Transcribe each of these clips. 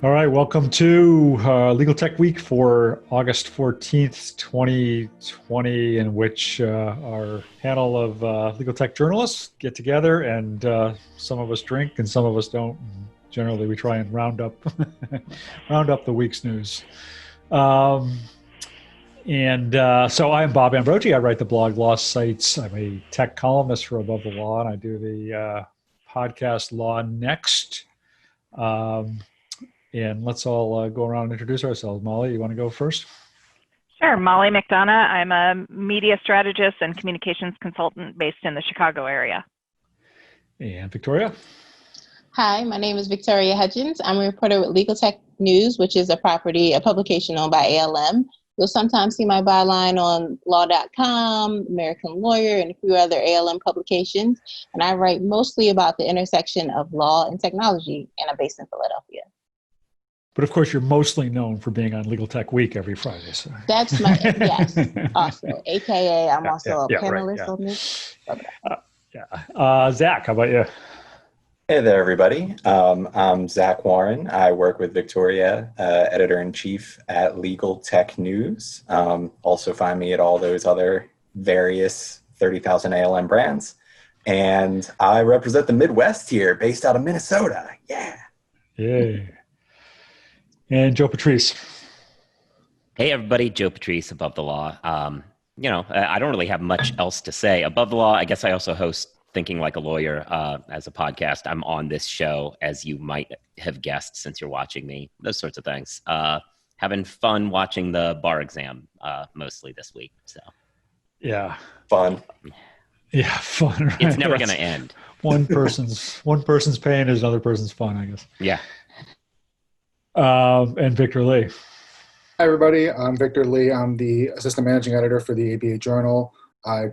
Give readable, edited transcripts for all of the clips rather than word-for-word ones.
All right, welcome to Legal Tech Week for August 14th, 2020, in which our panel of legal tech journalists get together and some of us drink and some of us don't. Generally, we try and round up the week's news. So I'm Bob Ambrogi. I write the blog LawSites. I'm a tech columnist for Above the Law, and I do the podcast LawNext. And let's all go around and introduce ourselves. Molly, you want to go first? Sure. Molly McDonough. I'm a media strategist and communications consultant based in the Chicago area. And Victoria? Hi, my name is Victoria Hudgins. I'm a reporter with Legaltech News, which is a publication owned by ALM. You'll sometimes see my byline on Law.com, American Lawyer, and a few other ALM publications. And I write mostly about the intersection of law and technology, and I'm based in Philadelphia. But of course, you're mostly known for being on Legal Tech Week every Friday. So. That's my, yes, also, AKA I'm also a panelist on this. Zach, how about you? Hey there, everybody. I'm Zach Warren. I work with Victoria, editor-in-chief at Legaltech News. Also find me at all those other various 30,000 ALM brands. And I represent the Midwest here, based out of Minnesota. Yeah. Yay. And Joe Patrice. Hey, everybody. Joe Patrice, Above the Law. I don't really have much else to say. Above the Law, I guess I also host Thinking Like a Lawyer as a podcast. I'm on this show, as you might have guessed since you're watching me, those sorts of things. Having fun watching the bar exam mostly this week. So, yeah. Fun. Yeah, fun. Right? It's never going to end. One person's pain is another person's fun, I guess. Yeah. And Victor Lee. Hi, everybody. I'm Victor Lee. I'm the assistant managing editor for the ABA Journal. I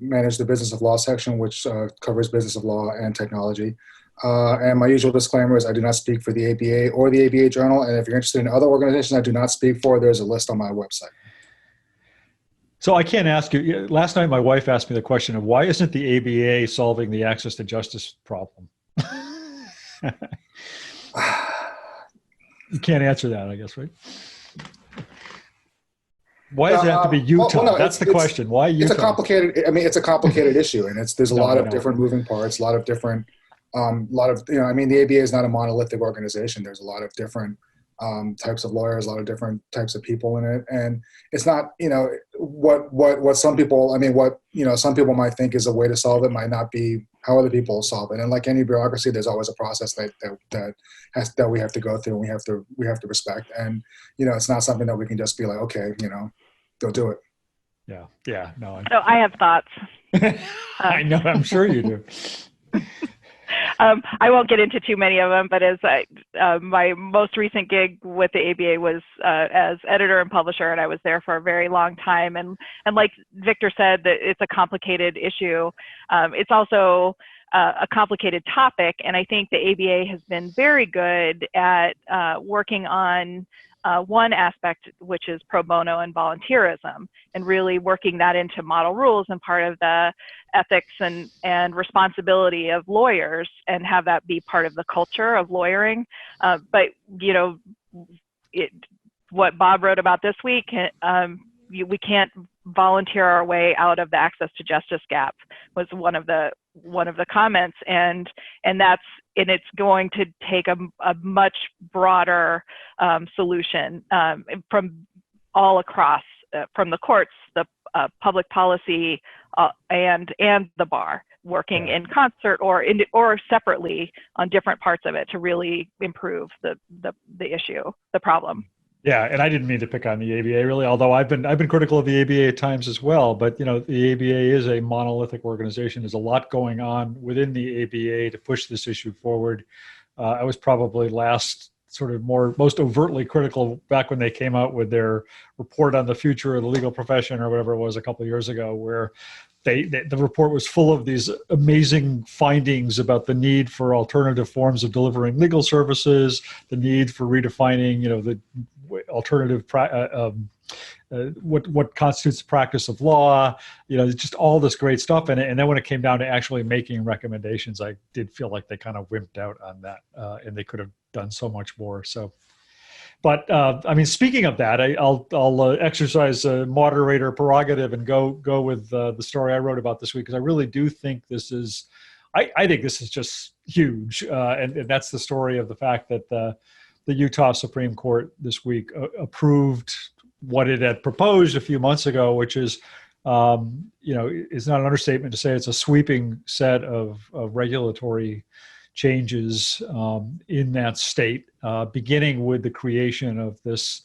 manage the Business of Law section, which covers business of law and technology. And my usual disclaimer is I do not speak for the ABA or the ABA Journal. And if you're interested in other organizations I do not speak for, there's a list on my website. So I can't ask you. Last night, my wife asked me the question of why isn't the ABA solving the access to justice problem? You can't answer that, I guess, right? Why does it have to be Utah? Well, no, that's the question. Why Utah? It's a complicated issue, and there's a lot of different moving parts, a lot of different, the ABA is not a monolithic organization. There's a lot of different types of lawyers, a lot of different types of people in it, and it's not, what some people, some people might think is a way to solve it might not be how other people solve it. And like any bureaucracy, there's always a process that we have to go through, and we have to respect. And it's not something that we can just be like, okay, go do it. Yeah, no. So I have thoughts. I know, I'm sure you do. I won't get into too many of them, but as my most recent gig with the ABA was as editor and publisher, and I was there for a very long time. And like Victor said, that it's a complicated issue. It's also a complicated topic, and I think the ABA has been very good at working on one aspect, which is pro bono and volunteerism, and really working that into model rules and part of the ethics and responsibility of lawyers, and have that be part of the culture of lawyering. But what Bob wrote about this week, we can't volunteer our way out of the access to justice gap, was one of the comments, and it's going to take a much broader solution from all across, from the courts, the public policy, and the bar, working in concert or separately on different parts of it to really improve the issue, the problem. Yeah, and I didn't mean to pick on the ABA really, although I've been critical of the ABA at times as well. But the ABA is a monolithic organization. There's a lot going on within the ABA to push this issue forward. I was probably most overtly critical back when they came out with their report on the future of the legal profession or whatever it was a couple of years ago, where the report was full of these amazing findings about the need for alternative forms of delivering legal services, the need for redefining, the alternative what constitutes the practice of law, just all this great stuff. And then when it came down to actually making recommendations, I did feel like they kind of wimped out on that, and they could have done so much more. So, but speaking of that, I'll exercise a moderator prerogative and go with the story I wrote about this week, because I really do think this is, I think this is just huge, and that's the story of the fact that the Utah Supreme Court this week approved what it had proposed a few months ago, which is, it's not an understatement to say it's a sweeping set of regulatory changes in that state, beginning with the creation of this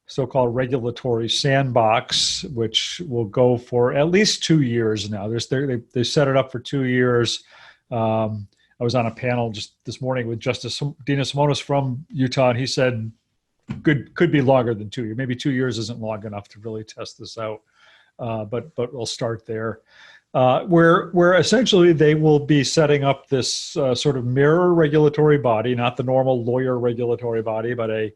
so-called regulatory sandbox, which will go for at least 2 years now. They set it up for 2 years. I was on a panel just this morning with Justice Dina Simonis from Utah, and he said could be longer than 2 years. Maybe 2 years isn't long enough to really test this out, but we'll start there. Where essentially they will be setting up this sort of mirror regulatory body, not the normal lawyer regulatory body, but a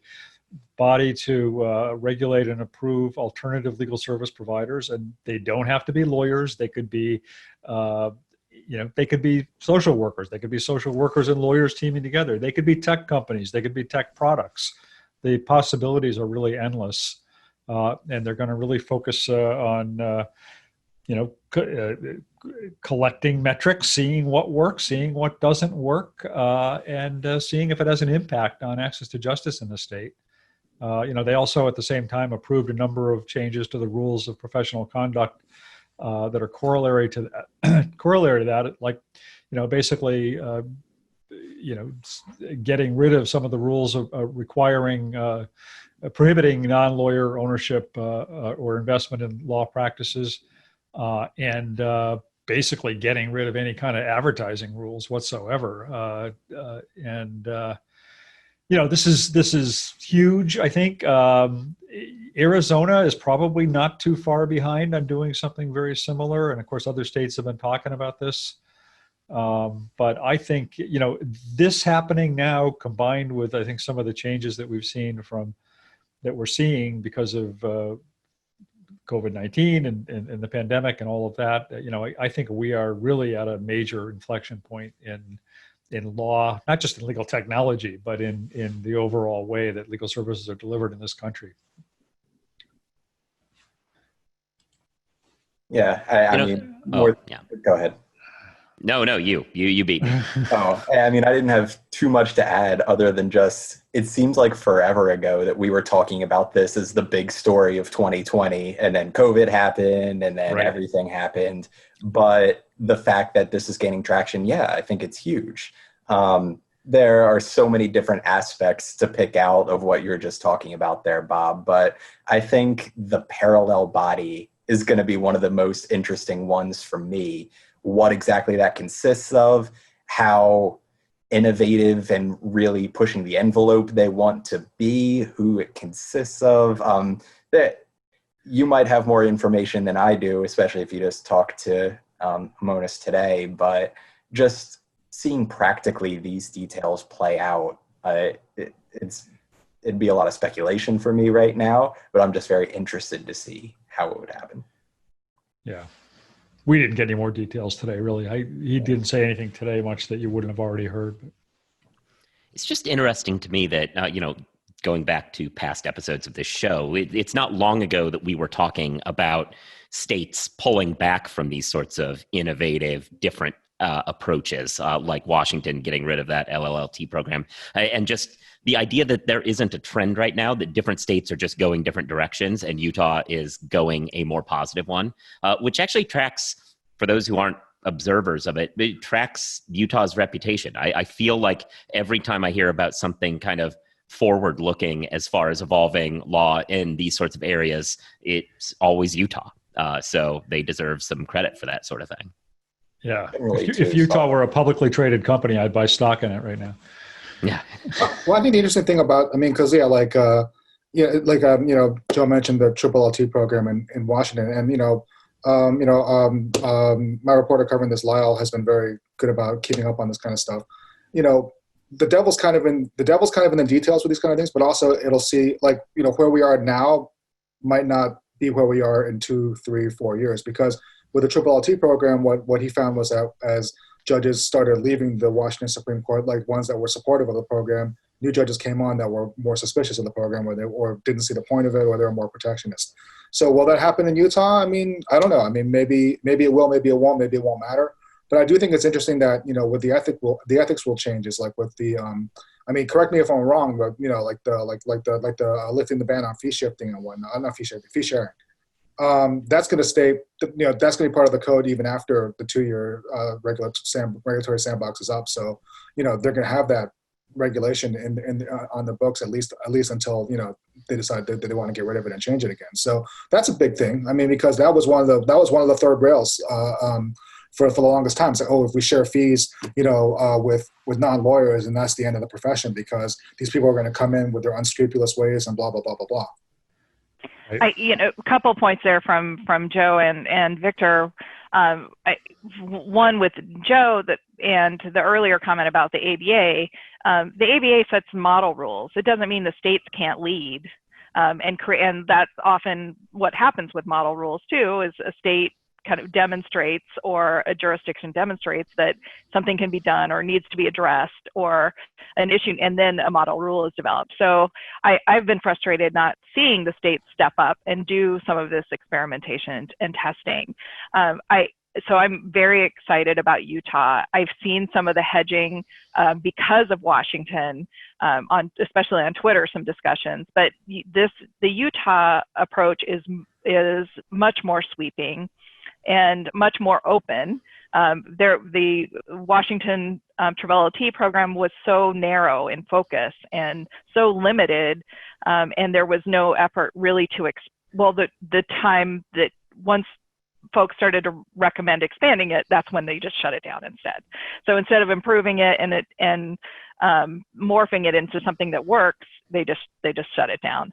body to regulate and approve alternative legal service providers. And they don't have to be lawyers. They could be, they could be social workers. They could be social workers and lawyers teaming together. They could be tech companies. They could be tech products. The possibilities are really endless, and they're going to really focus on, collecting metrics, seeing what works, seeing what doesn't work, and seeing if it has an impact on access to justice in the state. They also, at the same time, approved a number of changes to the rules of professional conduct that are corollary to that, like, basically, getting rid of some of the rules of requiring, prohibiting non-lawyer ownership or investment in law practices, and basically getting rid of any kind of advertising rules whatsoever. This is huge. I think Arizona is probably not too far behind on doing something very similar, and of course, other states have been talking about this. But I think, this happening now, combined with, I think, some of the changes that we're seeing because of COVID-19 and the pandemic and all of that, I think we are really at a major inflection point in law, not just in legal technology, but in the overall way that legal services are delivered in this country. Yeah, go ahead. No, you beat me. I didn't have too much to add other than just, it seems like forever ago that we were talking about this as the big story of 2020, and then COVID happened, and then everything happened. But the fact that this is gaining traction, I think it's huge. There are so many different aspects to pick out of what you're just talking about there, Bob. But I think the parallel body is going to be one of the most interesting ones for me. What exactly that consists of, how innovative and really pushing the envelope they want to be, who it consists of. That you might have more information than I do, especially if you just talk to Monis today, but just seeing practically these details play out, it'd be a lot of speculation for me right now, but I'm just very interested to see how it would happen. Yeah. We didn't get any more details today, really. He didn't say anything today much that you wouldn't have already heard. It's just interesting to me that, going back to past episodes of this show, it's not long ago that we were talking about states pulling back from these sorts of innovative, different approaches, like Washington getting rid of that LLT program. And just the idea that there isn't a trend right now, that different states are just going different directions and Utah is going a more positive one, which actually tracks, for those who aren't observers of it, it tracks Utah's reputation. I feel like every time I hear about something kind of forward looking as far as evolving law in these sorts of areas, it's always Utah. So they deserve some credit for that sort of thing. Yeah. If Utah were a publicly traded company, I'd buy stock in it right now. Yeah. Well, I think the interesting thing about, because Joe mentioned the Triple LT program in Washington, and my reporter covering this, Lyle, has been very good about keeping up on this kind of stuff. The devil's kind of in the details with these kind of things, but also it'll see, where we are now might not be where we are in 2, 3, 4 years. Because with the Triple LT program, what he found was that as judges started leaving the Washington Supreme Court, like ones that were supportive of the program, new judges came on that were more suspicious of the program, or didn't see the point of it, or they were more protectionist. So will that happen in Utah? I mean, I don't know. I mean, maybe it will, maybe it won't, maybe it won't matter. But I do think it's interesting that, you know, with the ethics rule changes, like with the, I mean, correct me if I'm wrong, but you know, like the lifting the ban on fee shifting and whatnot, not fee shifting, fee sharing. That's going to stay, you know, that's going to be part of the code even after the 2-year regulatory sandbox is up. So, you know, they're going to have that regulation on the books at least until, you know, they decide that they want to get rid of it and change it again. So that's a big thing. I mean, because that was one of the third rails for the longest time. It's like, oh, if we share fees, you know, with non-lawyers, and that's the end of the profession, because these people are going to come in with their unscrupulous ways and blah blah blah blah blah. You know, a couple points there from Joe and Victor. One with Joe and the earlier comment about the ABA sets model rules. It doesn't mean the states can't lead, and that's often what happens with model rules too. Is a state kind of demonstrates, or a jurisdiction demonstrates that something can be done or needs to be addressed, or an issue, and then a model rule is developed. So I've been frustrated not seeing the states step up and do some of this experimentation and testing. So I'm very excited about Utah. I've seen some of the hedging because of Washington, especially on Twitter, some discussions. But the Utah approach is much more sweeping and much more open. The Washington Triple LT program was so narrow in focus and so limited, and there was no effort really to, the time that once folks started to recommend expanding it, that's when they just shut it down instead. So instead of improving it and morphing it into something that works, they just shut it down.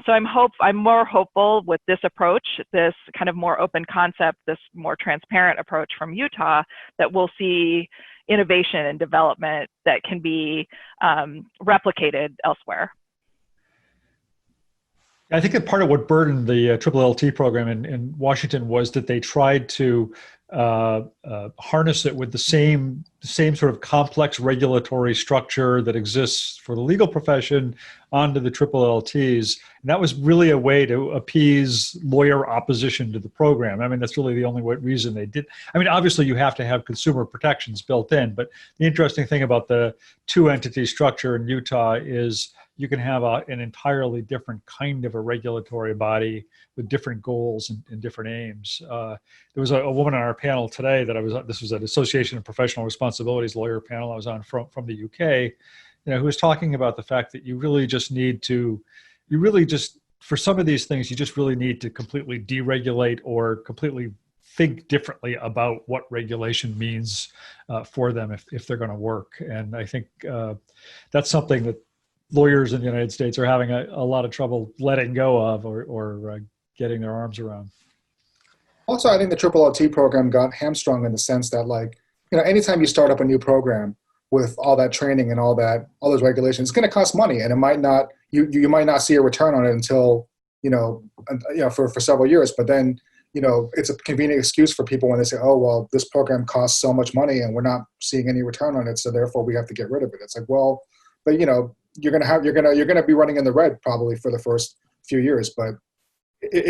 So I'm more hopeful with this approach, this kind of more open concept, this more transparent approach from Utah, that we'll see innovation and development that can be replicated elsewhere. I think that part of what burdened the Triple LT program in Washington was that they tried to harness it with the same sort of complex regulatory structure that exists for the legal profession onto the Triple LTs. And that was really a way to appease lawyer opposition to the program. I mean, that's really the only reason they did. I mean, obviously you have to have consumer protections built in, but the interesting thing about the two-entity structure in Utah is you can have an entirely different kind of a regulatory body with different goals and different aims. There was a woman on our panel today this was an Association of Professional Responsibilities lawyer panel I was on from the UK, who was talking about the fact that for some of these things, you just really need to completely deregulate or completely think differently about what regulation means for them if they're going to work. And I think that's something that lawyers in the United States are having a lot of trouble letting go of or getting their arms around. Also, I think the Triple LT program got hamstrung in the sense that, anytime you start up a new program with all that training and all those regulations, it's going to cost money, and it might not. You might not see a return on it until for several years. But then it's a convenient excuse for people when they say, "Oh, well, this program costs so much money, and we're not seeing any return on it, so therefore we have to get rid of it." It's like, well, but you're gonna be running in the red probably for the first few years, but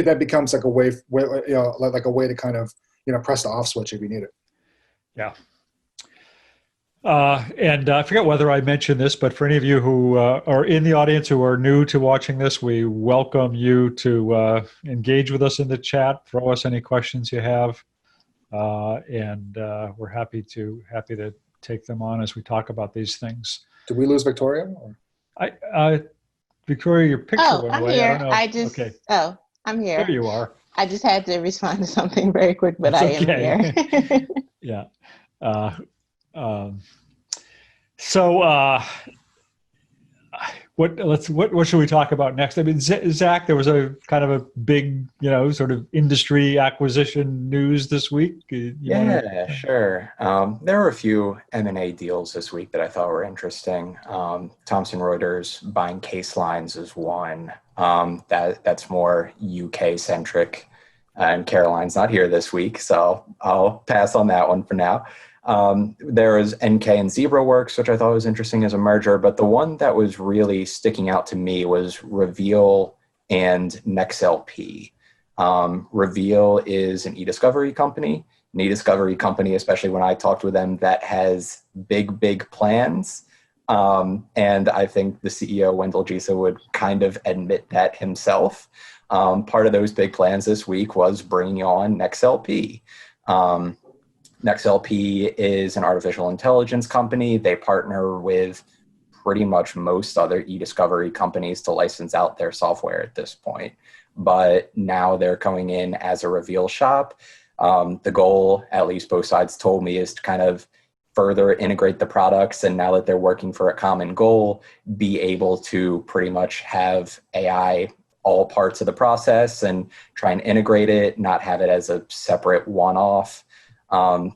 that becomes like a way to kind of press the off switch if you need it. Yeah. And I forget whether I mentioned this, but for any of you who are in the audience who are new to watching this, we welcome you to engage with us in the chat, throw us any questions you have, and we're happy to take them on as we talk about these things. Did we lose Victoria? Or? Victoria, your picture went away. Here. I don't know. Okay. Oh, I'm here. There you are. I just had to respond to something very quick, but I am here. Yeah. So What should we talk about next? I mean, Zach, there was a kind of a big, sort of industry acquisition news this week. Sure. There were a few M&A deals this week that I thought were interesting. Thomson Reuters buying Case Lines is one. That's more UK centric, and Caroline's not here this week, so I'll pass on that one for now. There was NK and ZebraWorks, which I thought was interesting as a merger, but the one that was really sticking out to me was Reveal and NexLP. Reveal is an e-discovery company, especially when I talked with them, that has big plans. And I think the CEO, Wendell Gisa, would kind of admit that himself. Part of those big plans this week was bringing on NexLP. NexLP is an artificial intelligence company. They partner with pretty much most other e-discovery companies to license out their software at this point. But now they're coming in as a Reveal shop. The goal, at least both sides told me, is to kind of further integrate the products. And now that they're working for a common goal, be able to pretty much have AI all parts of the process and try and integrate it, not have it as a separate one-off.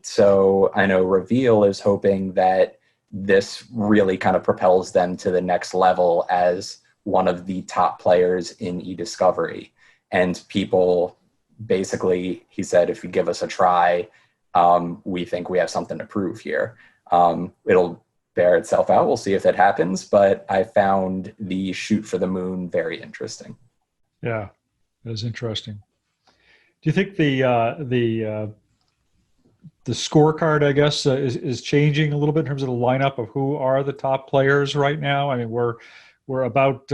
So I know Reveal is hoping that this really kind of propels them to the next level as one of the top players in e-discovery. And people basically, he said, if you give us a try, we think we have something to prove here. It'll bear itself out. We'll see if it happens, but I found the shoot for the moon very interesting. Yeah, that is interesting. Do you think the scorecard, I guess, is changing a little bit in terms of the lineup of who are the top players right now? I mean, we're about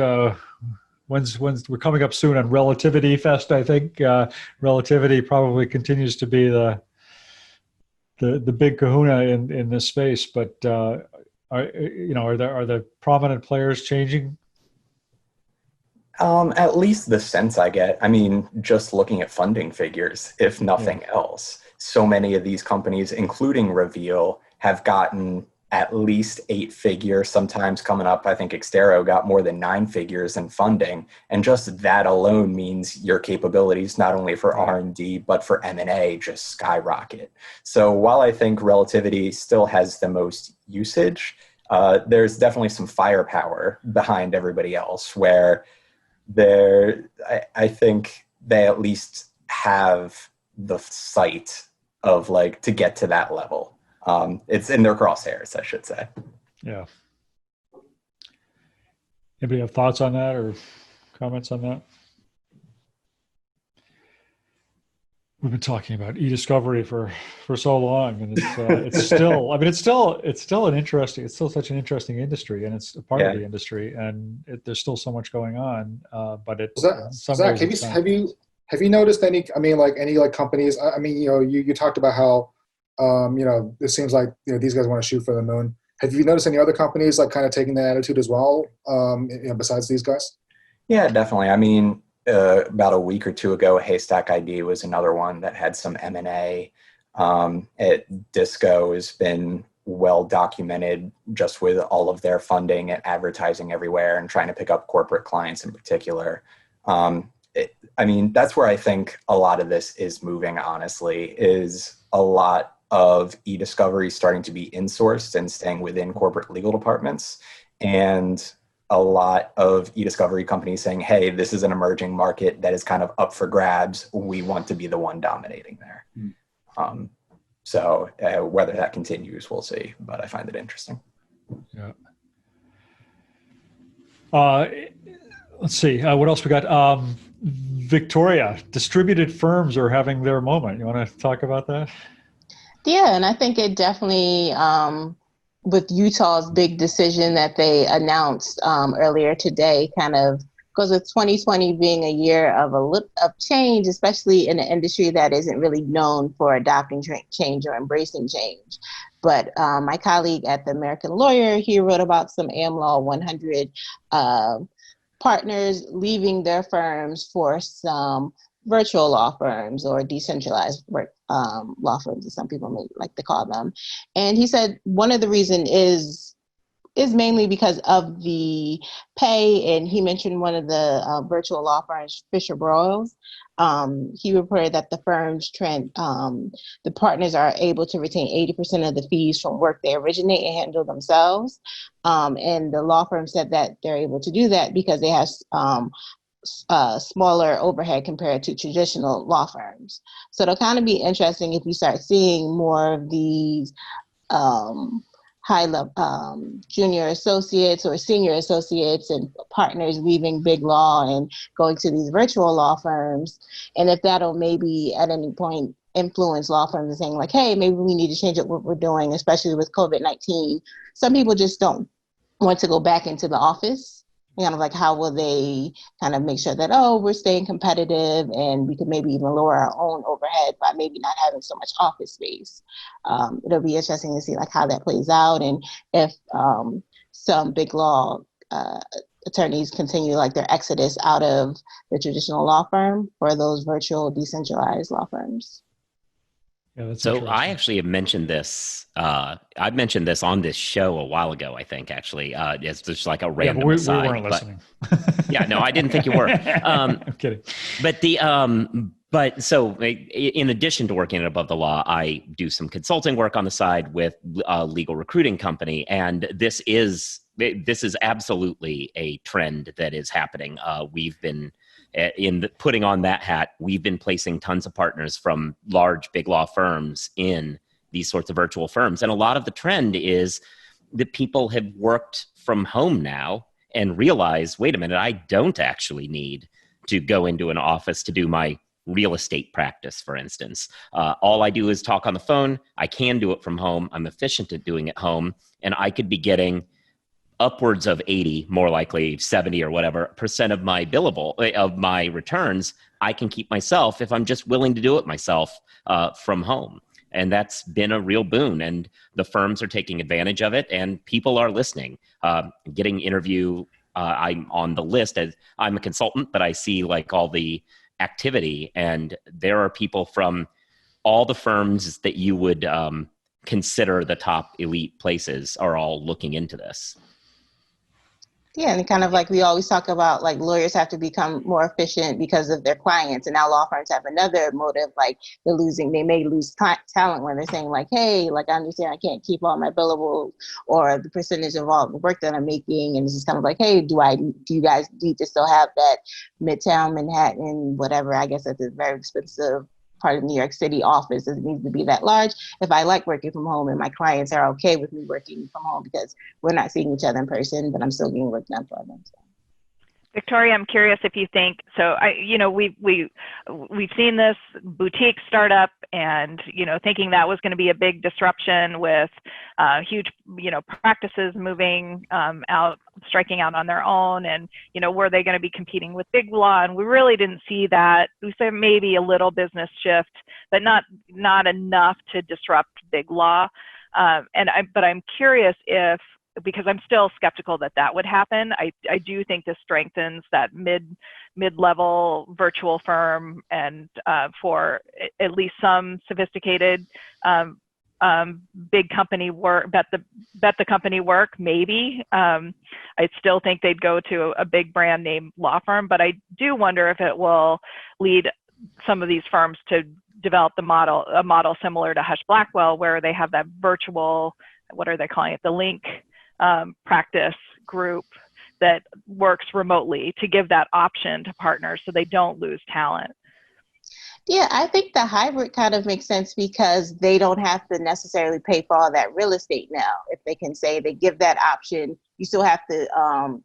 we're coming up soon on Relativity Fest. I think Relativity probably continues to be the big kahuna in this space. But are the prominent players changing? At least the sense I get. I mean, just looking at funding figures, if nothing else. So many of these companies, including Reveal, have gotten at least 8 figures, sometimes coming up. I think Xtero got more than 9 figures in funding. And just that alone means your capabilities, not only for R&D, but for M&A, just skyrocket. So while I think Relativity still has the most usage, there's definitely some firepower behind everybody else where I think they at least have the sight of to get to that level. It's in their crosshairs, I should say. Yeah. Anybody have thoughts on that or comments on that? We've been talking about e-discovery for so long, and it's still. I mean, it's still such an interesting industry, and it's a part of the industry, and there's still so much going on. But it's Zach, have you noticed any? I mean, any companies? I mean, you talked about how, it seems like these guys want to shoot for the moon. Have you noticed any other companies kind of taking that attitude as well? Besides these guys? Yeah, definitely. I mean, about a week or two ago, Haystack ID was another one that had some M&A. Disco has been well documented just with all of their funding and advertising everywhere and trying to pick up corporate clients in particular. I mean, that's where I think a lot of this is moving, honestly, is a lot of e-discovery starting to be insourced and staying within corporate legal departments. And a lot of e-discovery companies saying, hey, this is an emerging market that is kind of up for grabs. We want to be the one dominating there. So whether that continues, we'll see. But I find it interesting. Yeah. Let's see. What else we got? Victoria, distributed firms are having their moment. You want to talk about that? Yeah, and I think it definitely, with Utah's big decision that they announced earlier today, kind of goes with 2020 being a year of change, especially in an industry that isn't really known for adopting change or embracing change. But my colleague at the American Lawyer, he wrote about some AmLaw 100 partners leaving their firms for some virtual law firms or decentralized law firms, as some people may like to call them. And he said one of the reasons is is mainly because of the pay, and he mentioned one of the virtual law firms, Fisher Broyles. He reported that the firm's trend, the partners are able to retain 80% of the fees from work they originate and handle themselves. And the law firm said that they're able to do that because they have smaller overhead compared to traditional law firms. So it'll kind of be interesting if we start seeing more of these high level junior associates or senior associates and partners leaving Biglaw and going to these virtual law firms. And if that'll maybe at any point influence law firms and saying like, hey, maybe we need to change up what we're doing, especially with COVID-19. Some people just don't want to go back into the office. Kind of like, how will they kind of make sure that, oh, we're staying competitive and we could maybe even lower our own overhead by maybe not having so much office space. It'll be interesting to see like how that plays out, and if some big law attorneys continue like their exodus out of the traditional law firm for those virtual decentralized law firms. Yeah, so I actually have mentioned this. I've mentioned this on this show a while ago, I think, actually. It's just like a random aside. We weren't listening. Yeah, no, I didn't think you were. I'm kidding. But so in addition to working at Above the Law, I do some consulting work on the side with a legal recruiting company. And this is absolutely a trend that is happening. We've been putting on that hat, we've been placing tons of partners from large, big law firms in these sorts of virtual firms. And a lot of the trend is that people have worked from home now and realize, wait a minute, I don't actually need to go into an office to do my real estate practice, for instance. All I do is talk on the phone. I can do it from home. I'm efficient at doing it home. And I could be getting upwards of 80, more likely 70 or whatever % of my billable, of my returns, I can keep myself if I'm just willing to do it myself from home. And that's been a real boon. And the firms are taking advantage of it, and people are listening. Getting interview, I'm on the list as I'm a consultant, but I see like all the activity, and there are people from all the firms that you would consider the top elite places are all looking into this. Yeah, and kind of like we always talk about, like lawyers have to become more efficient because of their clients, and now law firms have another motive, like they may lose talent when they're saying like, hey, like I understand I can't keep all my billable or the percentage of all the work that I'm making, and it's just kind of like, hey, do you guys need to still have that Midtown Manhattan, whatever, I guess that's a very expensive part of New York City office, it needs to be that large. If I like working from home and my clients are okay with me working from home because we're not seeing each other in person, but I'm still getting work done for them. So. Victoria, I'm curious if you think, so we've seen this boutique startup and, thinking that was going to be a big disruption with huge, practices moving out, striking out on their own, and, were they going to be competing with Biglaw? And we really didn't see that. We said maybe a little business shift, but not enough to disrupt Biglaw. But I'm curious if, because I'm still skeptical that would happen. I do think this strengthens that mid-level virtual firm, and for at least some sophisticated big company work, bet the company work, maybe. I still think they'd go to a big brand name law firm, but I do wonder if it will lead some of these firms to develop a model similar to Hush Blackwell, where they have that virtual, what are they calling it, the link practice group that works remotely, to give that option to partners so they don't lose talent. Yeah, I think the hybrid kind of makes sense because they don't have to necessarily pay for all that real estate now. If they can say they give that option, you still have to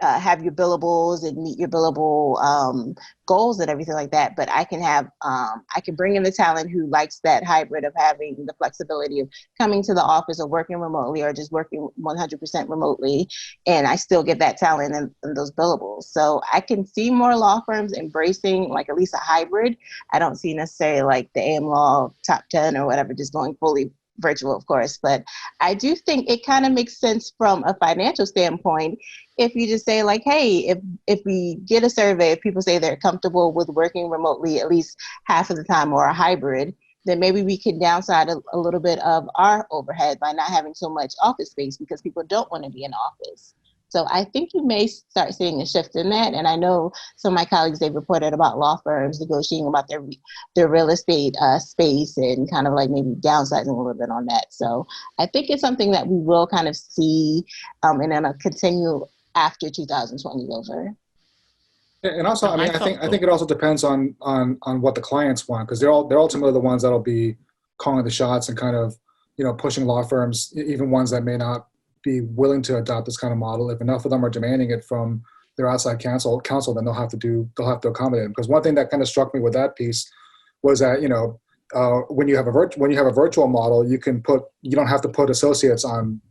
have your billables and meet your billable goals and everything like that. But I can bring in the talent who likes that hybrid of having the flexibility of coming to the office or working remotely or just working 100% remotely. And I still get that talent and those billables. So I can see more law firms embracing like at least a hybrid. I don't see necessarily like the AM Law top 10 or whatever, just going fully virtual, of course. But I do think it kind of makes sense from a financial standpoint. If you just say like, hey, if we get a survey, if people say they're comfortable with working remotely at least half of the time or a hybrid, then maybe we could downside a little bit of our overhead by not having so much office space because people don't want to be in office. So I think you may start seeing a shift in that. And I know some of my colleagues, they've reported about law firms negotiating about their real estate space and kind of like maybe downsizing a little bit on that. So I think it's something that we will kind of see and then continue after 2020 is over. And also, I mean, I think it also depends on what the clients want, because they're ultimately the ones that'll be calling the shots and kind of, pushing law firms, even ones that may not be willing to adopt this kind of model. If enough of them are demanding it from their outside counsel, then they'll have to accommodate them. Because one thing that kind of struck me with that piece was that when you have a virtual model, you don't have to put associates on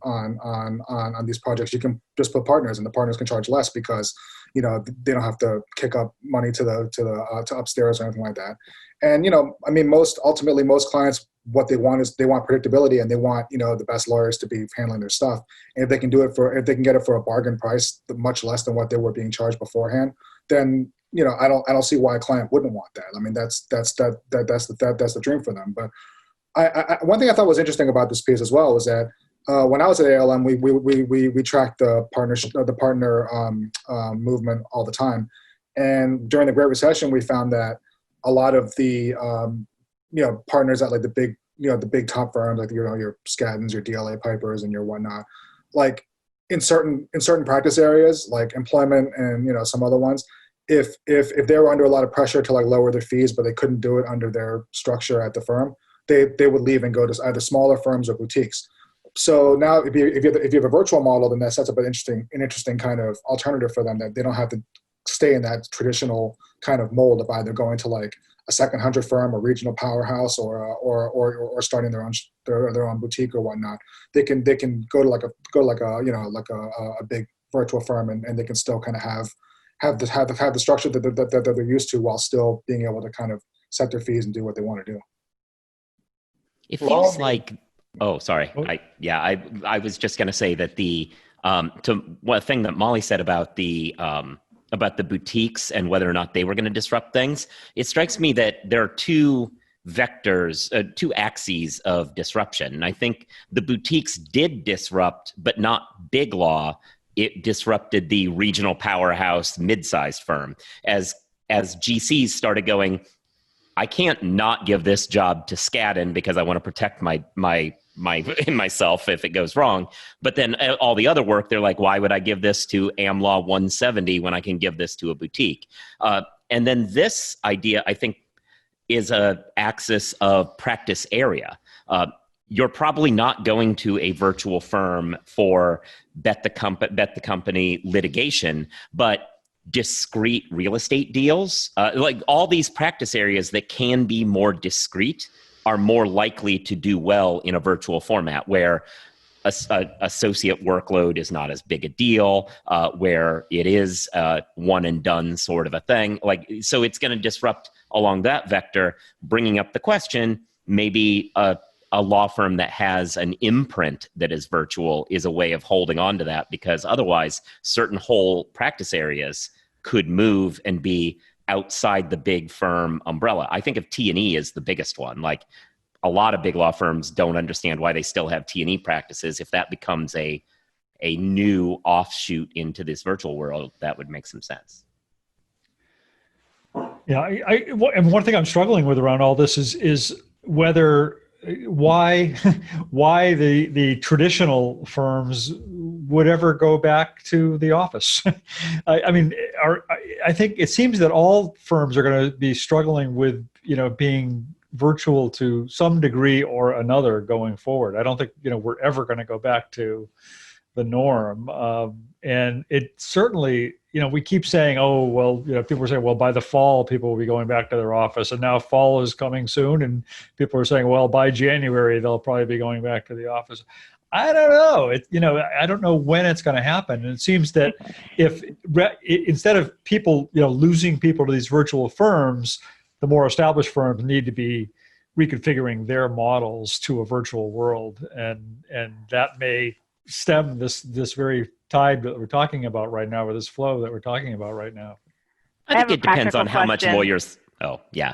these projects. You can just put partners, and the partners can charge less because they don't have to kick up money to upstairs or anything like that. And I mean, most clients, what they want is they want predictability, and they want the best lawyers to be handling their stuff. And if they can get it for a bargain price, much less than what they were being charged beforehand, then I don't see why a client wouldn't want that. I mean, that's the dream for them. But one thing I thought was interesting about this piece as well was that when I was at ALM, we tracked the partner movement all the time, and during the Great Recession, we found that a lot of the partners at like the big top firms, like your Skattens, your DLA Pipers, and your whatnot, like in certain practice areas like employment and some other ones, if they were under a lot of pressure to like lower their fees, but they couldn't do it under their structure at the firm, they would leave and go to either smaller firms or boutiques. So now if you have a virtual model, then that sets up an interesting kind of alternative for them, that they don't have to stay in that traditional kind of mold of either going to like a second 100 firm or regional powerhouse or starting their own boutique or whatnot. They can go to a big virtual firm, and they can still kind of have the structure that they're used to, while still being able to kind of set their fees and do what they want to do. It feels like, oh, sorry. I was just going to say that one thing that Molly said about the boutiques and whether or not they were going to disrupt things, it strikes me that there are two vectors, two axes of disruption. And I think the boutiques did disrupt, but not Biglaw. It disrupted the regional powerhouse mid-sized firm. As GCs started going, I can't not give this job to Skadden because I want to protect myself if it goes wrong. But then all the other work, they're like, why would I give this to AmLaw 170 when I can give this to a boutique? And then this idea, I think, is a axis of practice area. You're probably not going to a virtual firm for bet the company litigation, but discrete real estate deals, like all these practice areas that can be more discrete, are more likely to do well in a virtual format where associate workload is not as big a deal, where it is one and done sort of a thing. So it's going to disrupt along that vector, bringing up the question, maybe a law firm that has an imprint that is virtual is a way of holding on to that, because otherwise certain whole practice areas could move and be outside the big firm umbrella. I think of T&E as the biggest one. Like, a lot of big law firms don't understand why they still have T&E practices. If that becomes a new offshoot into this virtual world, that would make some sense. Yeah, and one thing I'm struggling with around all this is why the traditional firms would ever go back to the office. I think it seems that all firms are going to be struggling with being virtual to some degree or another going forward. I don't think we're ever going to go back to the norm. And it certainly, we keep saying, oh, well, people are saying, well, by the fall, people will be going back to their office. And now fall is coming soon. And people are saying, well, by January, they'll probably be going back to the office. I don't know. I don't know when it's going to happen. And it seems that if instead of people, losing people to these virtual firms, the more established firms need to be reconfiguring their models to a virtual world. And that may stem this very tide that we're talking about right now, or this flow that we're talking about right now. I think it depends on how much lawyers. Oh, yeah.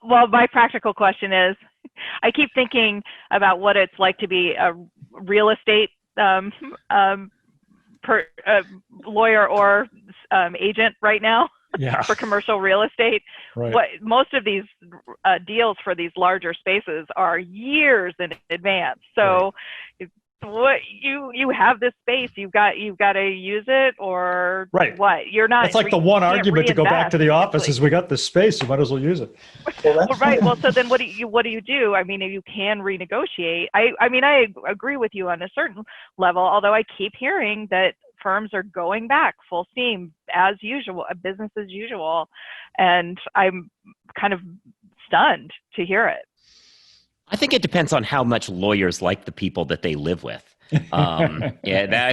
Well, my practical question is, I keep thinking about what it's like to be a real estate lawyer or agent right now. Yeah. For commercial real estate. Right. What most of these deals for these larger spaces are years in advance. So what you have this space, you've got to use it, or what? You're not. It's like the one argument to go back to the office is we got this space, you might as well use it. Well, right. Well, so then what do you do? I mean, you can renegotiate. I mean, I agree with you on a certain level, although I keep hearing that firms are going back full steam as usual, business as usual. And I'm kind of stunned to hear it. I think it depends on how much lawyers like the people that they live with. I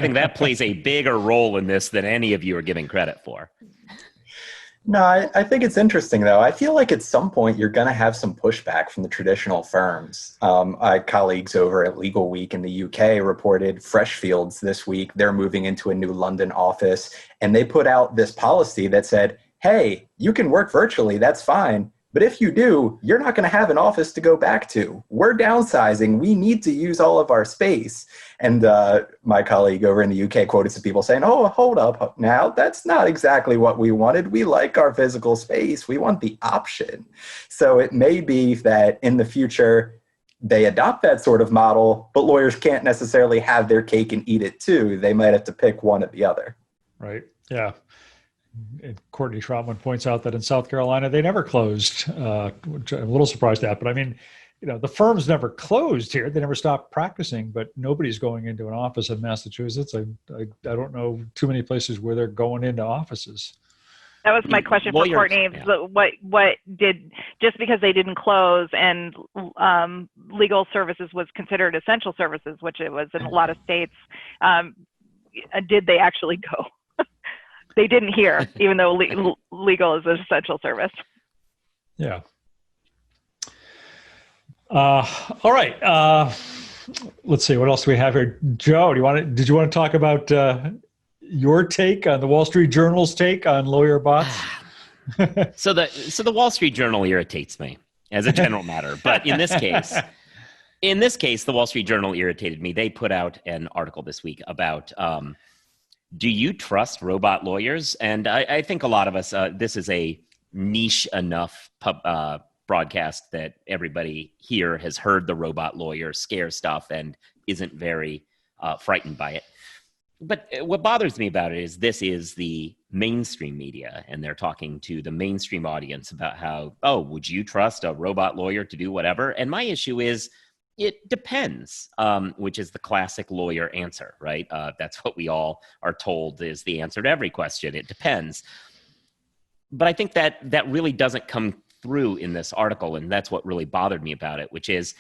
think that plays a bigger role in this than any of you are giving credit for. No, I think it's interesting, though. I feel like at some point you're going to have some pushback from the traditional firms. My colleagues over at Legal Week in the UK reported Freshfields this week. They're moving into a new London office, and they put out this policy that said, hey, you can work virtually, that's fine. But if you do, you're not going to have an office to go back to. We're downsizing. We need to use all of our space. And my colleague over in the UK quoted some people saying, oh, hold up now. That's not exactly what we wanted. We like our physical space. We want the option. So it may be that in the future, they adopt that sort of model, but lawyers can't necessarily have their cake and eat it too. They might have to pick one or the other. Right. Yeah. And Courtney Trotman points out that in South Carolina, they never closed, which I'm a little surprised at. But I mean, the firms never closed here. They never stopped practicing, but nobody's going into an office in Massachusetts. I don't know too many places where they're going into offices. That was my question for Courtney. Yeah. What did, just because they didn't close and legal services was considered essential services, which it was in a lot of states, did they actually go? They didn't hear, even though legal is an essential service. Yeah. All right. Let's see. What else do we have here? Joe, did you want to talk about your take on the Wall Street Journal's take on lawyer bots? So the Wall Street Journal irritates me as a general matter. But in this case, the Wall Street Journal irritated me. They put out an article this week about do you trust robot lawyers? And I think a lot of us, this is a niche enough broadcast that everybody here has heard the robot lawyer scare stuff and isn't very frightened by it. But what bothers me about it is this is the mainstream media, and they're talking to the mainstream audience about how, oh, would you trust a robot lawyer to do whatever? And my issue is, it depends, which is the classic lawyer answer, right? That's what we all are told is the answer to every question. It depends. But I think that really doesn't come through in this article, and that's what really bothered me about it, which is,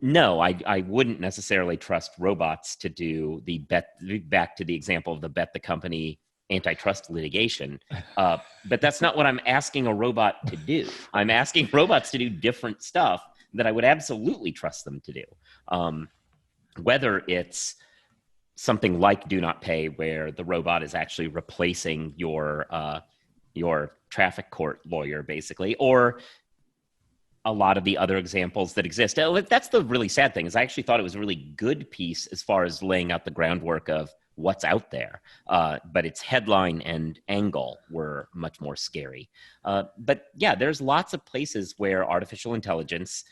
no, I wouldn't necessarily trust robots to do back to the example of the bet the company antitrust litigation. But that's not what I'm asking a robot to do. I'm asking robots to do different stuff that I would absolutely trust them to do. Whether it's something like Do Not Pay, where the robot is actually replacing your traffic court lawyer, basically, or a lot of the other examples that exist. That's the really sad thing, is I actually thought it was a really good piece as far as laying out the groundwork of what's out there. But its headline and angle were much more scary. But yeah, there's lots of places where artificial intelligence,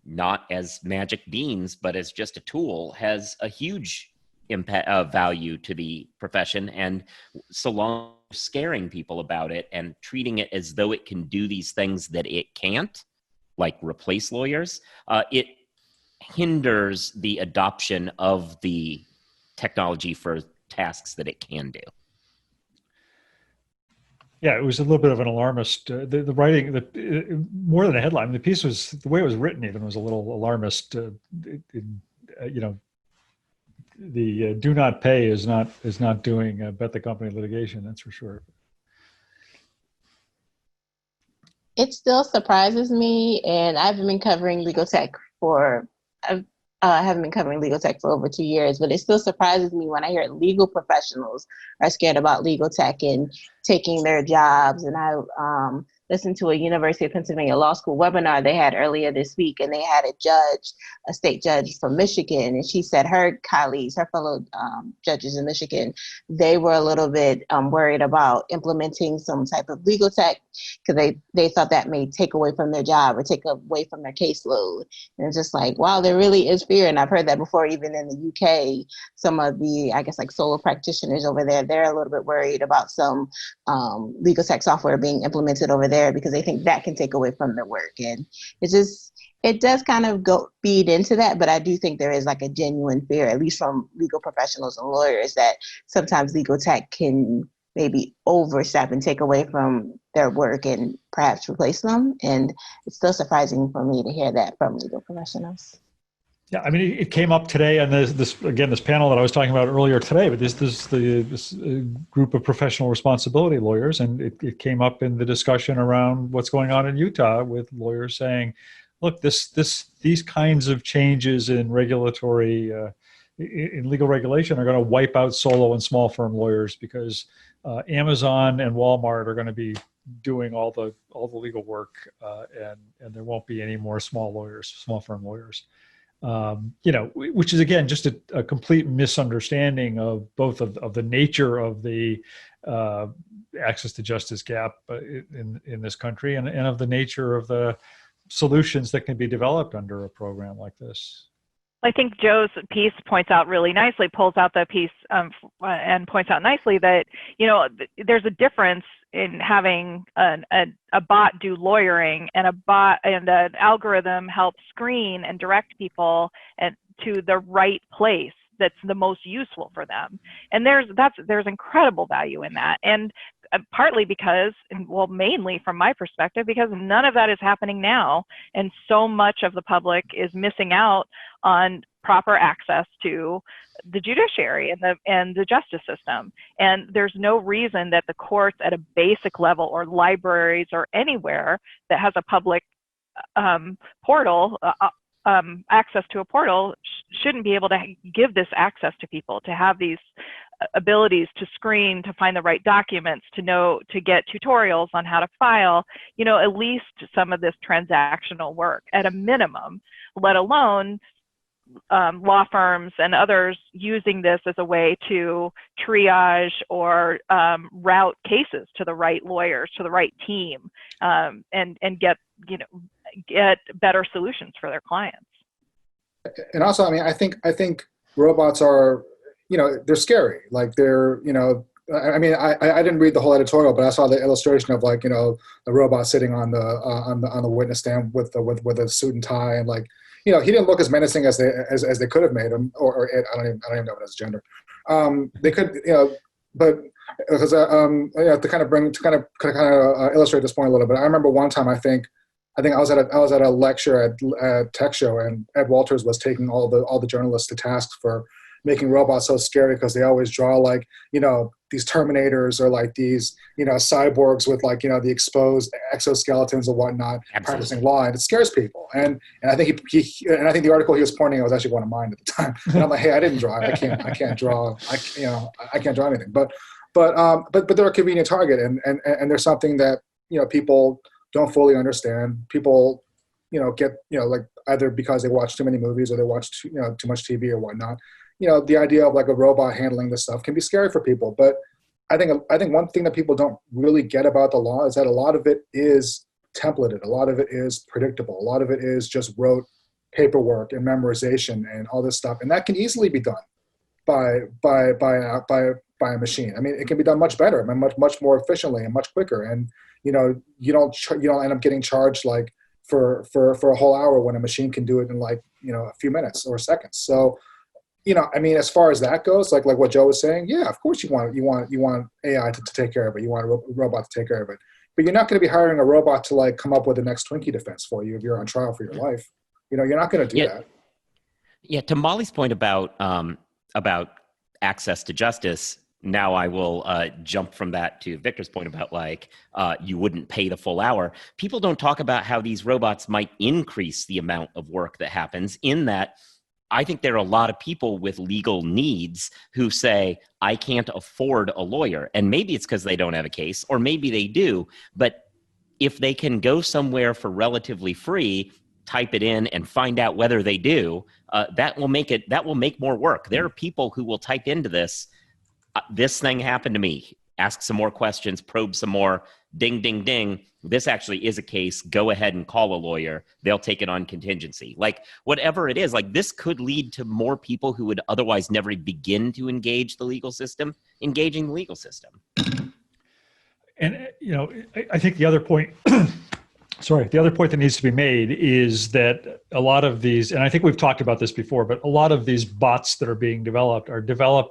not as magic beans, but as just a tool, has a huge impact, value to the profession. And so long as scaring people about it and treating it as though it can do these things that it can't, like replace lawyers, it hinders the adoption of the technology for tasks that it can do. Yeah, it was a little bit of an alarmist. The writing, more than a headline, the piece was, the way it was written even was a little alarmist. The Do Not Pay is not doing bet the company litigation, that's for sure. It still surprises me, and I haven't been covering legal tech for over 2 years, but it still surprises me when I hear legal professionals are scared about legal tech and taking their jobs. And listened to a University of Pennsylvania Law School webinar they had earlier this week, and they had a state judge from Michigan, and she said her colleagues, her fellow judges in Michigan, they were a little bit worried about implementing some type of legal tech because they thought that may take away from their job or take away from their caseload. And it's just like, wow, there really is fear. And I've heard that before, even in the UK, some of the, I guess, like solo practitioners over there, they're a little bit worried about some legal tech software being implemented over there because they think that can take away from their work. And it's just, it does kind of feed into that, but I do think there is like a genuine fear, at least from legal professionals and lawyers, that sometimes legal tech can maybe overstep and take away from their work and perhaps replace them. And it's still surprising for me to hear that from legal professionals. Yeah, I mean, it came up today on this panel that I was talking about earlier today, but this group of professional responsibility lawyers, and it came up in the discussion around what's going on in Utah with lawyers saying, look, these kinds of changes in regulatory, in legal regulation are going to wipe out solo and small firm lawyers because Amazon and Walmart are going to be doing all the legal work, and there won't be any more small firm lawyers. Which is again just a complete misunderstanding of both of the nature of the access to justice gap in this country, and of the nature of the solutions that can be developed under a program like this. I think Joe's piece pulls out the piece and points out nicely that, there's a difference in having a bot do lawyering and an algorithm help screen and direct people to the right place that's the most useful for them. And there's incredible value in that. And partly because, mainly from my perspective, because none of that is happening now. And so much of the public is missing out on proper access to the judiciary and the justice system. And there's no reason that the courts at a basic level or libraries or anywhere that has a public portal, access to a portal, shouldn't be able to give this access to people, to have these abilities to screen, to find the right documents, to get tutorials on how to file, at least some of this transactional work at a minimum, let alone law firms and others using this as a way to triage or route cases to the right lawyers, to the right team, and get better solutions for their clients. And also, I mean, I think robots are, they're scary. Like they're, I mean, I didn't read the whole editorial, but I saw the illustration of like, the robot sitting on the witness stand with a suit and tie, and like, he didn't look as menacing as they could have made him, or it, I don't even know if it's gender. They could, but because to kind of illustrate this point a little bit. I remember one time, I think I was at a lecture at Tech Show, and Ed Walters was taking all the journalists to task for making robots so scary because they always draw like, these Terminators or like these, cyborgs with like, the exposed exoskeletons and whatnot. Absolutely. Practicing law, and it scares people. And I think I think the article he was pointing at was actually one of mine at the time. And I'm like, hey, I didn't draw it. I can't draw. I can't draw anything. But they're a convenient target, and there's something that people don't fully understand. People get like either because they watch too many movies or they watch too much TV or whatnot. The idea of like a robot handling this stuff can be scary for people. But I think one thing that people don't really get about the law is that a lot of it is templated. A lot of it is predictable. A lot of it is just rote paperwork and memorization and all this stuff. And that can easily be done by a machine. I mean, it can be done much better, much more efficiently and much quicker. And you don't end up getting charged like for a whole hour when a machine can do it in like a few minutes or seconds. So I mean, as far as that goes, like what Joe was saying, yeah, of course you want AI to take care of it. You want a robot to take care of it, but you're not going to be hiring a robot to like come up with the next Twinkie defense for you if you're on trial for your life. You're not going to do that. Yeah. To Molly's point about access to justice. Now I will jump from that to Victor's point about like you wouldn't pay the full hour. People don't talk about how these robots might increase the amount of work that happens, in that I think there are a lot of people with legal needs who say, I can't afford a lawyer. And maybe it's because they don't have a case, or maybe they do. But if they can go somewhere for relatively free, type it in and find out whether they do, that will make more work. There are people who will type into this, this thing happened to me, ask some more questions, probe some more, ding, ding, ding. This actually is a case. Go ahead and call a lawyer. They'll take it on contingency. Like whatever it is, like this could lead to more people who would otherwise never begin to engage the legal system, engaging the legal system. And, I think the other point, the other point that needs to be made is that a lot of these, and I think we've talked about this before, but a lot of these bots that are being developed are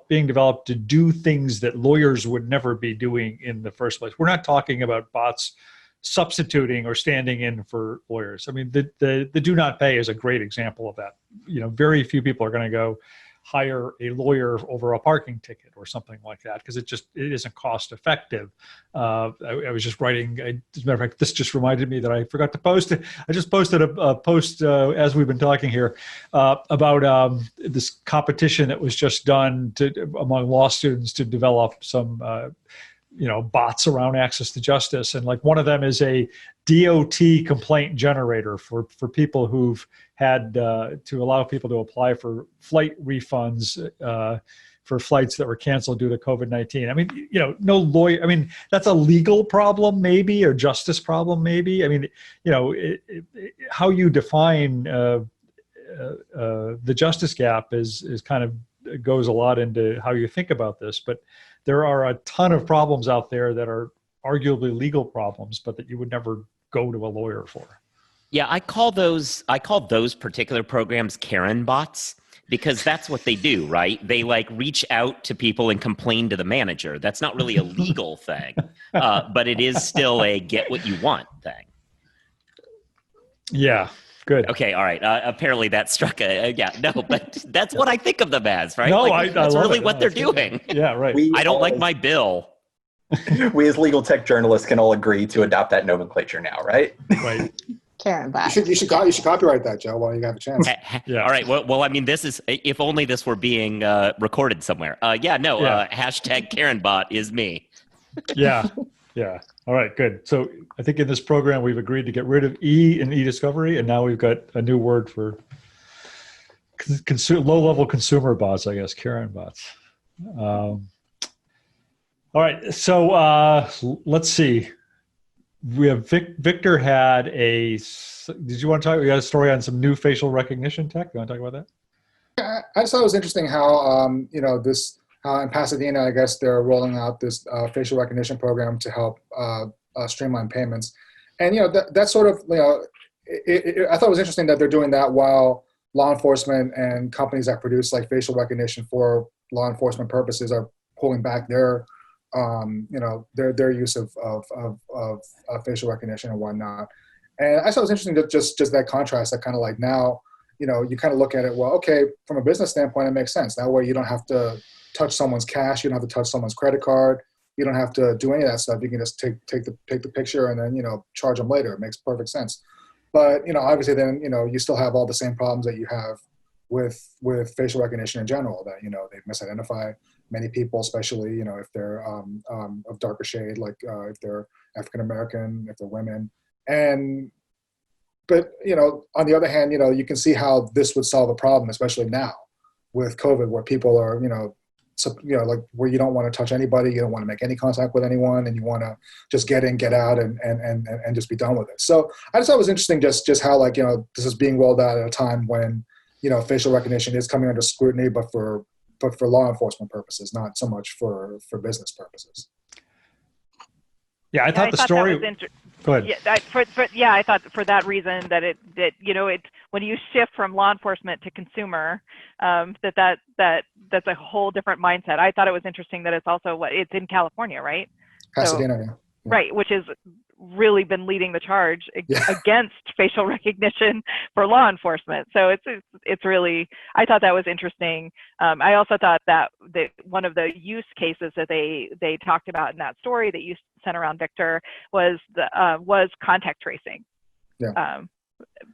being developed to do things that lawyers would never be doing in the first place. We're not talking about bots substituting or standing in for lawyers. I mean, the do not pay is a great example of that. Very few people are going to go hire a lawyer over a parking ticket or something like that because it isn't cost effective. I was just writing, as a matter of fact, this just reminded me that I forgot to post it. I just posted a post as we've been talking here about this competition that was just done among law students to develop some bots around access to justice. And like one of them is a DOT complaint generator for people who've had to allow people to apply for flight refunds for flights that were canceled due to COVID-19. I mean, no lawyer, I mean, that's a legal problem maybe, or justice problem maybe. I mean, how you define the justice gap is kind of goes a lot into how you think about this, but there are a ton of problems out there that are arguably legal problems, but that you would never go to a lawyer for. Yeah, I call those particular programs Karen bots because that's what they do, right? They like reach out to people and complain to the manager. That's not really a legal thing, but it is still a get what you want thing. Yeah. Good. Okay. All right. Apparently that struck but that's what I think of them as, right? No, like, that's I really it. what they're doing. Yeah. Right. I don't like my bill. We as legal tech journalists can all agree to adopt that nomenclature now, right? Right. Karen bot. You should copyright that, Joe, while you have a chance. Yeah. All right. Well, I mean, this is, if only this were being recorded somewhere. Hashtag Karen bot is me. Yeah. Yeah. All right, good. So I think in this program, we've agreed to get rid of E in e-discovery, and now we've got a new word for low-level consumer bots, I guess, Karen bots. All right, so let's see. We have Victor had did you want to talk? We got a story on some new facial recognition tech. You want to talk about that? I just thought it was interesting how, this in Pasadena, I guess they're rolling out this facial recognition program to help streamline payments. And, that sort of, I thought it was interesting that they're doing that while law enforcement and companies that produce like facial recognition for law enforcement purposes are pulling back their use of facial recognition and whatnot. And I thought it was interesting that just that contrast, that kind of like now, you kind of look at it, well, okay, from a business standpoint, it makes sense. That way you don't have to touch someone's cash, you don't have to touch someone's credit card, you don't have to do any of that stuff. You can just take the picture and then, charge them later. It makes perfect sense. But, obviously then, you still have all the same problems that you have with facial recognition in general, that, they misidentify many people, especially, if they're of darker shade, like if they're African-American, if they're women. But, on the other hand, you can see how this would solve a problem, especially now with COVID, where people are, like where you don't want to touch anybody, you don't want to make any contact with anyone, and you want to just get in, get out, and just be done with it. So I just thought it was interesting just how, like, this is being rolled out at a time when, facial recognition is coming under scrutiny, but for law enforcement purposes, not so much for business purposes. Yeah, I thought the story. Go ahead. Yeah, I thought for that reason that it when you shift from law enforcement to consumer, that's a whole different mindset. I thought it was interesting that it's also it's in California, right? Pasadena, yeah. Right, which is really been leading the charge against facial recognition for law enforcement. So it's really, I thought that was interesting. I also thought that one of the use cases that they talked about in that story that you sent around, Victor, was contact tracing. Yeah.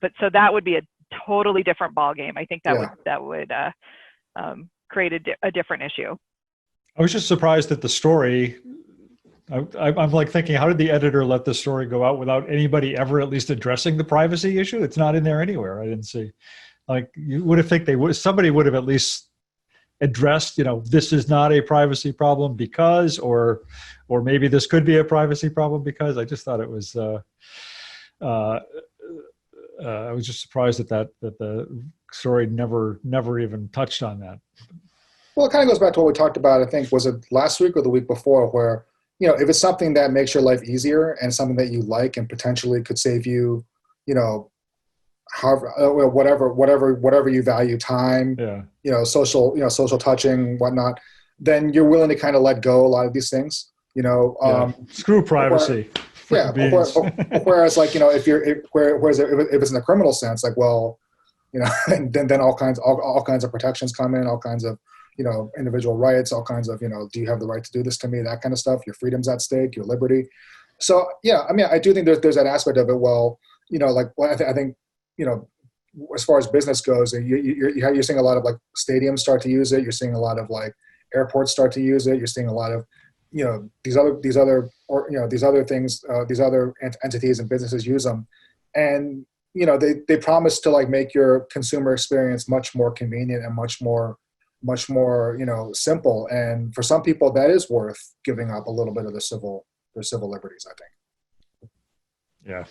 But so that would be a totally different ballgame. I think that would create a different issue. I was just surprised that the story, I'm like thinking, how did the editor let this story go out without anybody ever at least addressing the privacy issue? It's not in there anywhere. I didn't see. Like, you would have think somebody would have at least addressed, this is not a privacy problem because, or maybe this could be a privacy problem because. I just thought it was. I was just surprised that the story never even touched on that. Well, it kind of goes back to what we talked about, I think, was it last week or the week before, where, if it's something that makes your life easier and something that you like and potentially could save you, however, whatever you value, time, social touching, whatnot, then you're willing to kind of let go a lot of these things, Screw privacy. Whereas like, if it's in a criminal sense, like, well, then all kinds of protections come in, all kinds of, individual rights, all kinds of, do you have the right to do this to me? That kind of stuff. Your freedom's at stake, your liberty. So yeah, I mean, I do think there's that aspect of it. Well, I think, as far as business goes, you're seeing a lot of like stadiums start to use it. You're seeing a lot of like airports start to use it. You're seeing a lot of, these other things, these other entities and businesses use them, and they promise to like make your consumer experience much more convenient and much more simple. And for some people, that is worth giving up a little bit of their civil liberties, I think. Yeah.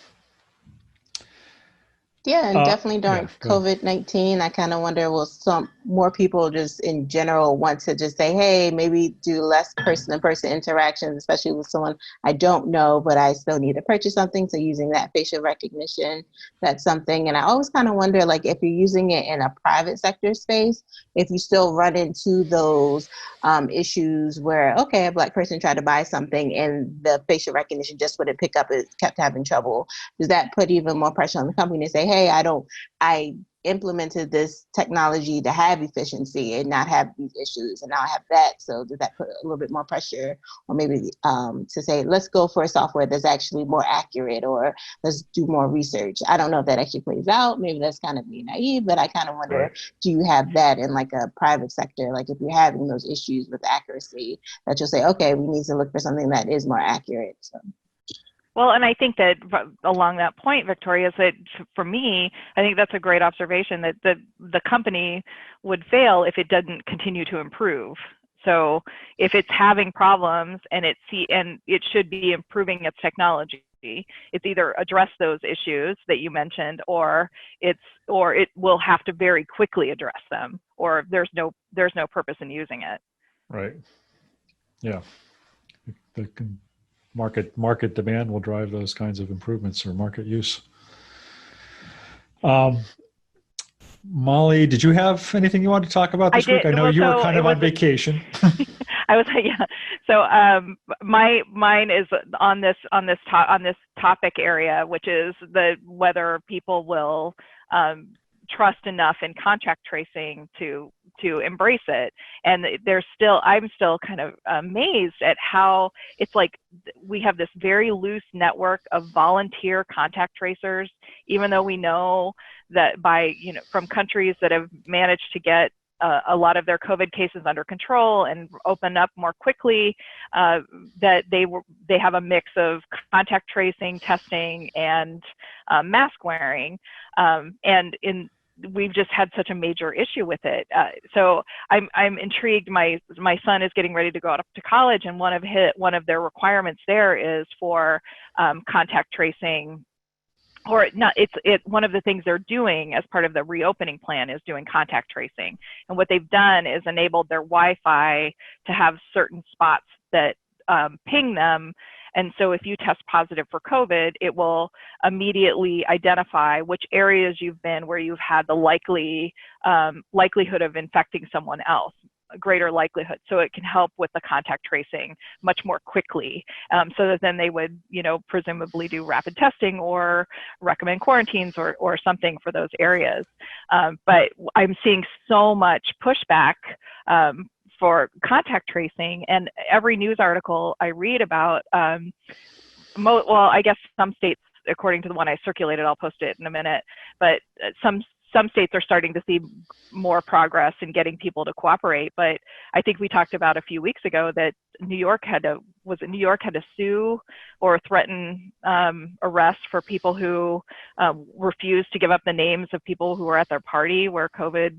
Yeah, and definitely during COVID-19, I kind of wonder, will some more people just in general want to just say, hey, maybe do less person-to-person interactions, especially with someone I don't know, but I still need to purchase something. So using that facial recognition, that's something. And I always kind of wonder, like, if you're using it in a private sector space, if you still run into those issues where, okay, a Black person tried to buy something and the facial recognition just wouldn't pick up, it kept having trouble. Does that put even more pressure on the company to say, hey, I implemented this technology to have efficiency and not have these issues, and now I have that. So does that put a little bit more pressure, or maybe to say, let's go for a software that's actually more accurate, or let's do more research? I don't know if that actually plays out. Maybe that's kind of being naive, but I kind of wonder, do you have that in like a private sector? Like if you're having those issues with accuracy, that you'll say, okay, we need to look for something that is more accurate. So. Well, and I think that along that point, Victoria, is that for me, I think that's a great observation, that the company would fail if it doesn't continue to improve. So if it's having problems and it should be improving its technology, it's either address those issues that you mentioned, or it will have to very quickly address them, or there's no purpose in using it. Right. Yeah. Market demand will drive those kinds of improvements, or market use. Molly, did you have anything you wanted to talk about this week? I know you were kind of on vacation. I was, yeah. So mine is on this topic area, which is whether people will trust enough in contact tracing to embrace it. And I'm still kind of amazed at how it's like we have this very loose network of volunteer contact tracers, even though we know that from countries that have managed to get a lot of their COVID cases under control and open up more quickly, that they have a mix of contact tracing, testing, and mask wearing, we've just had such a major issue with it. So I'm intrigued. My son is getting ready to go up to college, and one of their requirements there is for contact tracing, or not. It's one of the things they're doing as part of the reopening plan is doing contact tracing. And what they've done is enabled their Wi-Fi to have certain spots that ping them. And so if you test positive for COVID, it will immediately identify which areas you've been where you've had the likelihood of infecting someone else, a greater likelihood. So it can help with the contact tracing much more quickly, so that then they would, presumably do rapid testing or recommend quarantines or something for those areas. But I'm seeing so much pushback for contact tracing, and every news article I read about, well, I guess some states, according to the one I circulated, I'll post it in a minute, but some states are starting to see more progress in getting people to cooperate. But I think we talked about a few weeks ago that New York had to was it New York had to sue or threaten arrest for people who refused to give up the names of people who were at their party where COVID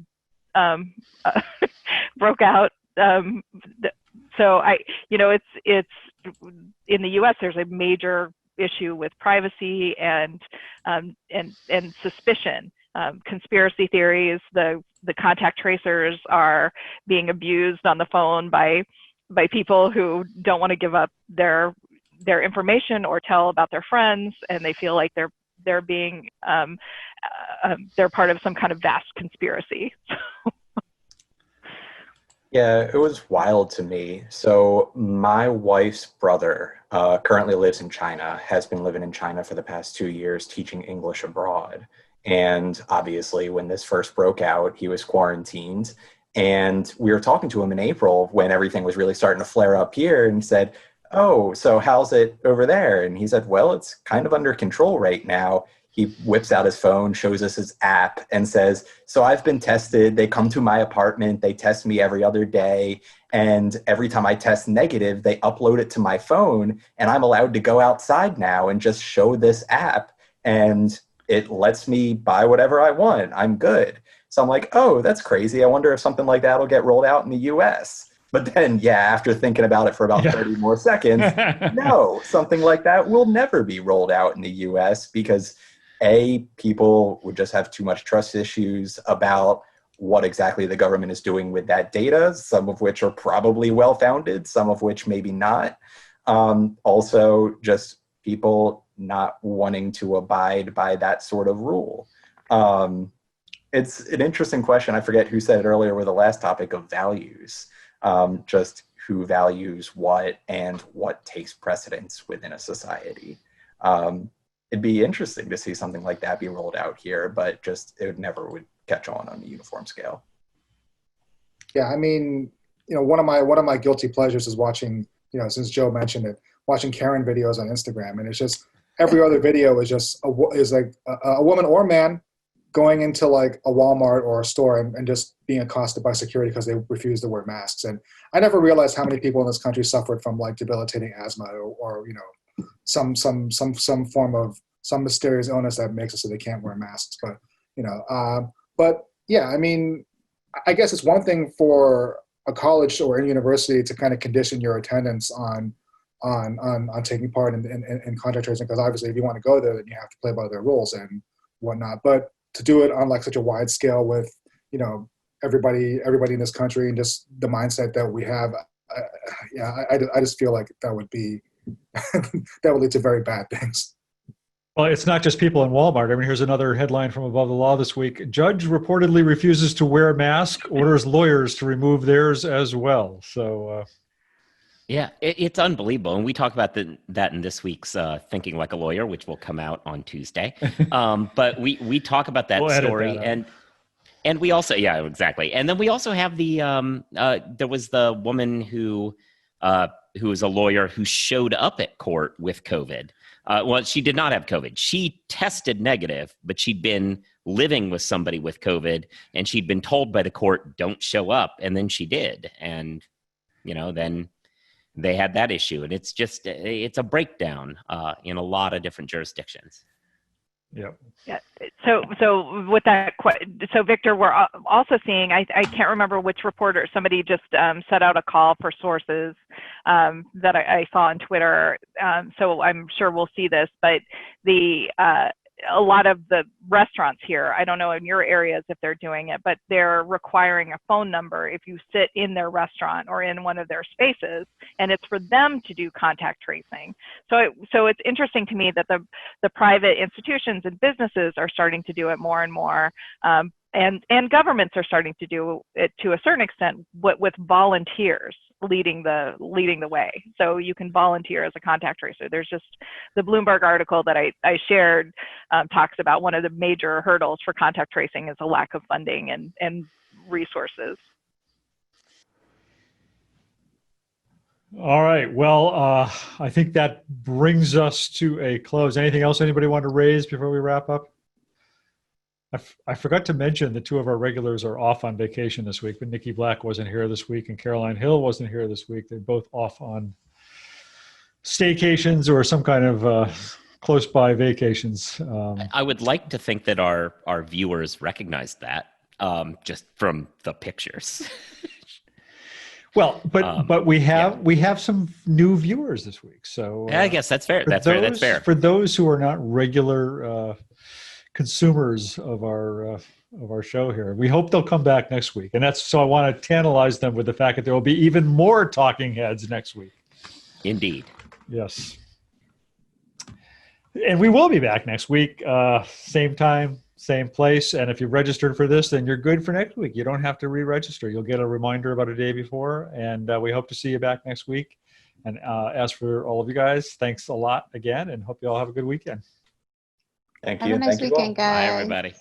broke out. So it's in the U.S. there's a major issue with privacy and suspicion. Conspiracy theories, the contact tracers are being abused on the phone by people who don't want to give up their information or tell about their friends, and they feel like they're being they're part of some kind of vast conspiracy. Yeah, it was wild to me. So my wife's brother currently lives in China, has been living in China for the past 2 years, teaching English abroad. And obviously, when this first broke out, he was quarantined. And we were talking to him in April when everything was really starting to flare up here, and he said, "Oh, so how's it over there?" And he said, "Well, it's kind of under control right now." He whips out his phone, shows us his app, and says, "So I've been tested. They come to my apartment. They test me every other day. And every time I test negative, they upload it to my phone. And I'm allowed to go outside now and just show this app. And it lets me buy whatever I want. I'm good." So I'm like, "Oh, that's crazy. I wonder if something like that will get rolled out in the US." But then, yeah, after thinking about it for about 30 more seconds, no, something like that will never be rolled out in the US because people would just have too much trust issues about what exactly the government is doing with that data, some of which are probably well-founded, some of which maybe not. Also, just people not wanting to abide by that sort of rule. It's an interesting question. I forget who said it earlier with the last topic of values, just who values what and what takes precedence within a society. It'd be interesting to see something like that be rolled out here, but just it never would catch on a uniform scale. Yeah, I mean, one of my guilty pleasures is watching, since Joe mentioned it, watching Karen videos on Instagram, and it's just every other video is just like a woman or man going into like a Walmart or a store and just being accosted by security because they refuse to wear masks. And I never realized how many people in this country suffered from like debilitating asthma or some form of some mysterious illness that makes it so they can't wear masks. But yeah, I mean, I guess it's one thing for a college or a university to kind of condition your attendance on taking part in contact tracing, because obviously if you want to go there, then you have to play by their rules and whatnot. But to do it on like such a wide scale with everybody in this country and just the mindset that we have, I just feel like that would be that would lead to very bad things. Well, it's not just people in Walmart. I mean, here's another headline from Above the Law this week. Judge reportedly refuses to wear mask, orders lawyers to remove theirs as well. So, yeah, it's unbelievable. And we talk about that in this week's Thinking Like a Lawyer, which will come out on Tuesday. But we talk about that story. And we also, yeah, exactly. And then we also have there was the woman who was a lawyer who showed up at court with COVID. Well, she did not have COVID. She tested negative, but she'd been living with somebody with COVID, and she'd been told by the court, "Don't show up." And then she did. And, then they had that issue. And it's a breakdown in a lot of different jurisdictions. Yep. Yeah. So with that, so Victor, we're also seeing, I can't remember which reporter, somebody just set out a call for sources that I saw on Twitter. So I'm sure we'll see this, but a lot of the restaurants here, I don't know in your areas if they're doing it, but they're requiring a phone number if you sit in their restaurant or in one of their spaces, and it's for them to do contact tracing. So it's interesting to me that the private institutions and businesses are starting to do it more and more, and governments are starting to do it to a certain extent with volunteers leading the way. So you can volunteer as a contact tracer. There's just the Bloomberg article that I shared talks about one of the major hurdles for contact tracing is a lack of funding and resources. All right. Well, I think that brings us to a close. Anything else anybody want to raise before we wrap up? I forgot to mention that two of our regulars are off on vacation this week, but Nikki Black wasn't here this week and Caroline Hill wasn't here this week. They're both off on staycations or some kind of close by vacations. I would like to think that our viewers recognize that just from the pictures. Well, but we have some new viewers this week, so I guess that's fair. That's fair. For those who are not regular consumers of our show here, we hope they'll come back next week, and that's so I want to tantalize them with the fact that there will be even more talking heads next week. Indeed. Yes, and we will be back next week, same time, same place. And if you've registered for this, then you're good for next week. You don't have to re-register. You'll get a reminder about a day before. And we hope to see you back next week. And as for all of you guys, thanks a lot again, and hope you all have a good weekend. Thank you. Have a nice Thank you all. weekend, guys. Bye, everybody.